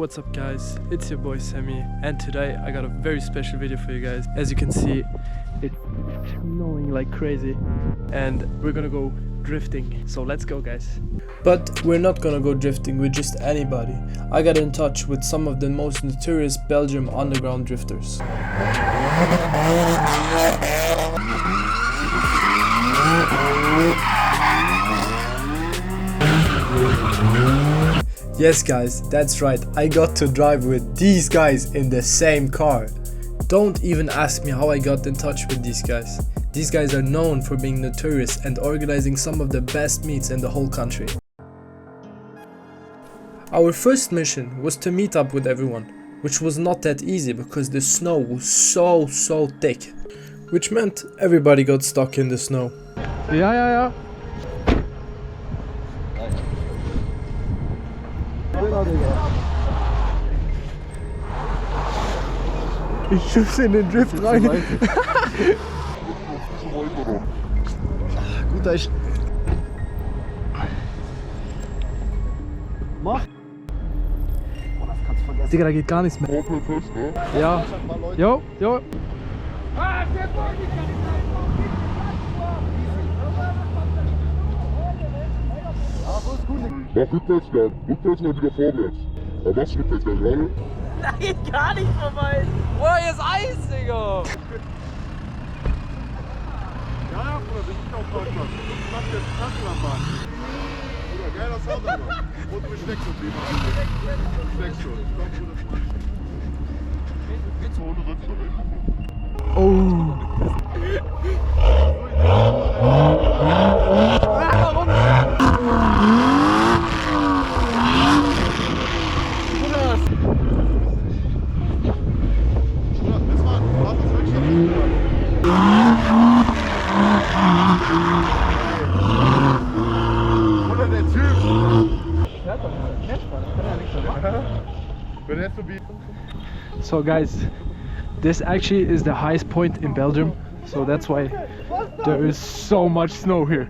What's up guys, it's your boy Sami, and today I got a very special video for you guys. As you can see, it's snowing like crazy and we're gonna go drifting, so let's go guys. But we're not gonna go drifting with just anybody. I got in touch with some of the most notorious Belgian underground drifters. Yes guys, that's right, I got to drive with these guys in the same car. Don't even ask me how I got in touch with these guys. These guys are known for being notorious and organizing some of the best meets in the whole country. Our first mission was to meet up with everyone, which was not that easy because the snow was so thick, which meant everybody got stuck in the snow. Ja. Ich schub's in den Drift rein. Guter ist. Mach! Oh, das kannst du vergessen. Digga, da geht gar nichts mehr. Ja. Jo. Mach rückwärts dann. Rückwärts mal wieder vorwärts. Aber was rückwärts dann gerade? Nein, gar nicht vorbei. Boah, hier ist Eis, Digga. Ja, Bruder, wir sind auf Deutschland. Ich mach jetzt Taschenlampe. Bruder, geiler Sound aber. Und du steckst schon lieber. Du steckst schon. Ich glaub, Bruder, jetzt ohne Rückwärts. Oh. So guys, this actually is the highest point in Belgium, so that's why there is so much snow here.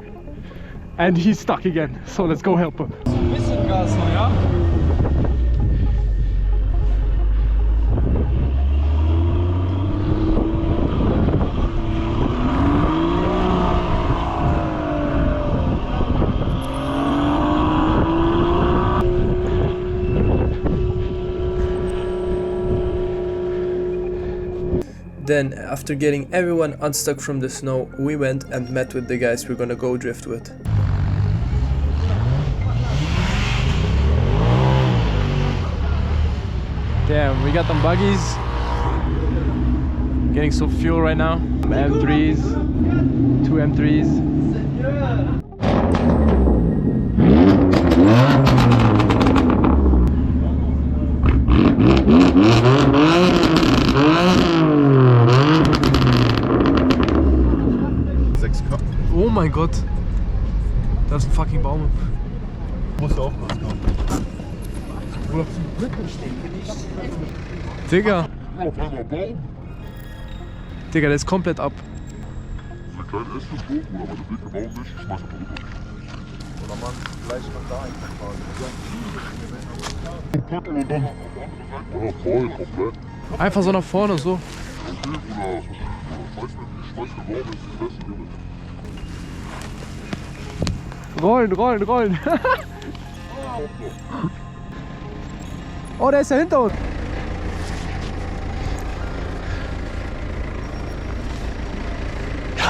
And he's stuck again, so let's go help him. Ein bisschen Gas noch, ja? Then, after getting everyone unstuck from the snow, we went and met with the guys we're gonna go drift with. Damn, we got them buggies. Getting some fuel right now. M3s, 2 M3s. Oh mein Gott, da ist ein fucking Baum. Musst du aufpassen. Digga. Auf einmal Baum. Digga, der ist komplett ab. Das ist ein kleiner Äste Bogen, aber der dicke Baum nicht. Ich schmeiß einfach rüber. Oder man gleich noch da einfahren. Oder voll, komplett. Einfach so nach vorne, so. Okay, Bruder. Ich schmeiß den Baum ins Fest, Junge. Rollen. Oh, der ist ja hinter uns.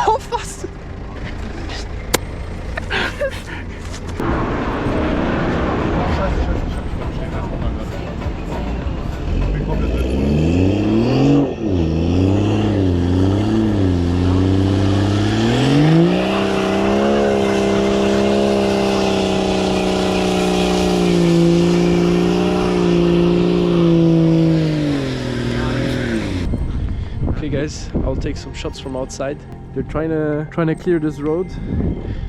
Oh, was? Okay guys, I'll take some shots from outside. They're trying to clear this road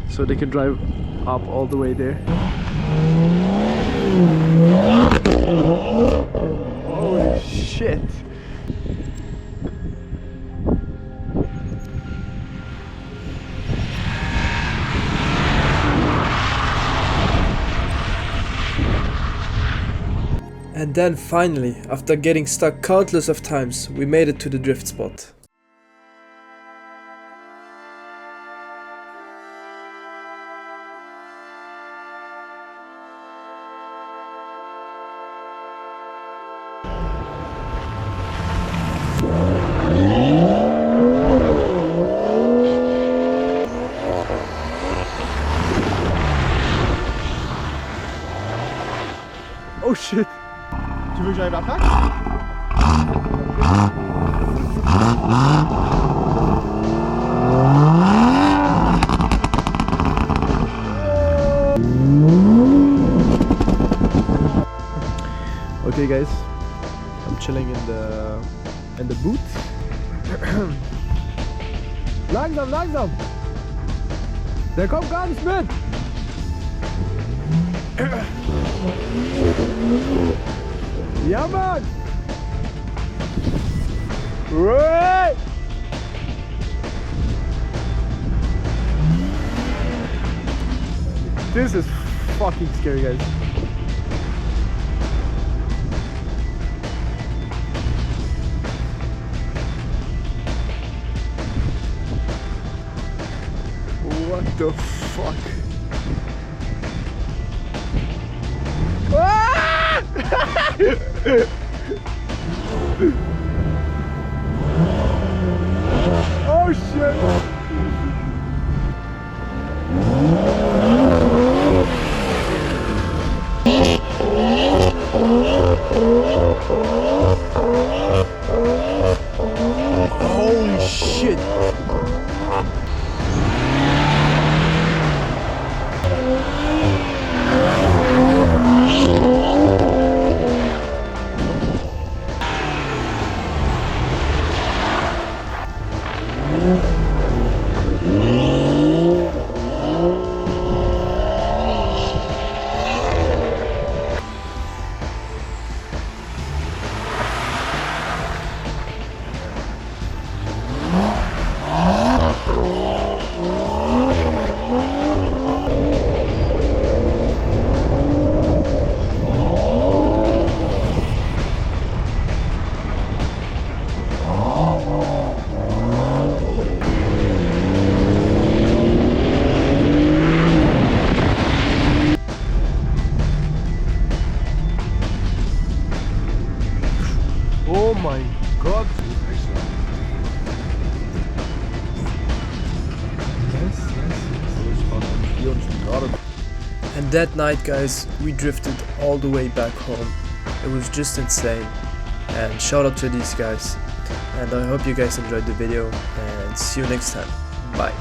so they can drive up all the way there. Holy shit. And then finally, after getting stuck countless of times, we made it to the drift spot. Oh shit! Tu veux que j'arrive après? Okay guys, I'm chilling in the boot. Langsam, langsam! Der kommt gar nicht mit! Ja Mann! Right. This is fucking scary, guys. What the fuck? Ah! Oh shit! Holy shit! Oh my god! And that night, guys, we drifted all the way back home. It was just insane. And shout out to these guys. And I hope you guys enjoyed the video, and see you next time. Bye.